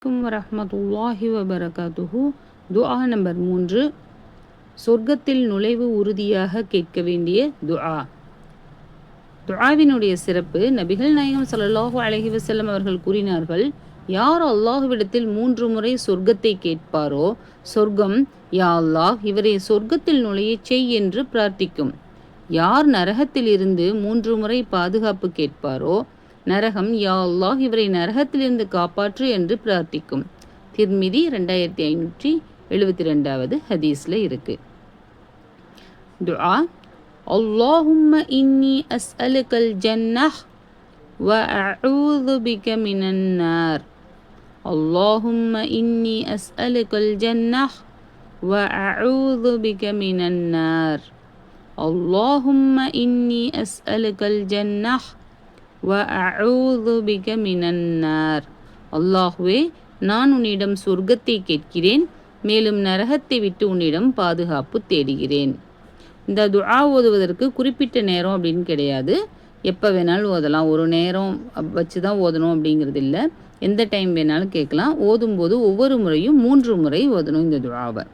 வரஹ்மத்துல்லாஹி வபரகாத்துஹு. துஆ நம்பர் 3. சொர்க்கத்தில் நுழைவு உறுதியாக கேட்க வேண்டிய துஆ. துஆவினுடைய சிறப்பு நபிகள் நாயகம் ஸல்லல்லாஹு அலைஹி வஸல்லம் அவர்கள் கூறினார்கள், யார் அல்லாஹ்விடத்தில் 3 முறை சொர்க்கத்தை கேட்பாரோ சொர்க்கம், யா அல்லாஹ் இவரை சொர்க்கத்தில் நுழையச் செய் என்று பிரார்த்திக்கும். யார் நரகத்திலிருந்து 3 முறை பாதுகாப்பு கேட்பாரோ நரகம், யா அல்லாஹ் இவரை நரகத்திலிருந்து காப்பாற்று என்று பிரார்த்திக்கும். திர்மிதி 2572வது ஹதீஸ்ல இருக்கு. துஆ. அல்லாஹும்ம இன்னி அஸ்அலுகல் ஜன்னஹ் வ அஊது பிக மினன் நார். அல்லாஹும்ம இன்னி அஸ்அலுகல் ஜன்னஹ் வ அஊது பிக மினன் நார். அல்லாஹும்ம இன்னி அஸ்அலுகல் ஜன்னஹ் வ அஊது பிக மினன் நார். அல்லாஹ்வே, நான் உன்னிடம் சொர்க்கத்தை கேட்கிறேன், மேலும் நரகத்தை விட்டு உன்னிடம் பாதுகாப்பு தேடுகிறேன். இந்த துஆ ஓதுவதற்கு குறிப்பிட்ட நேரம் அப்படின்னு கிடையாது. எப்போ வேணாலும் ஓதலாம். ஒரு நேரம் வச்சு தான் ஓதணும் அப்படிங்கிறது இல்லை. எந்த டைம் வேணாலும் கேட்கலாம். ஓதும்போது ஒவ்வொரு முறையும் 3 முறை ஓதணும் இந்த துஆவை.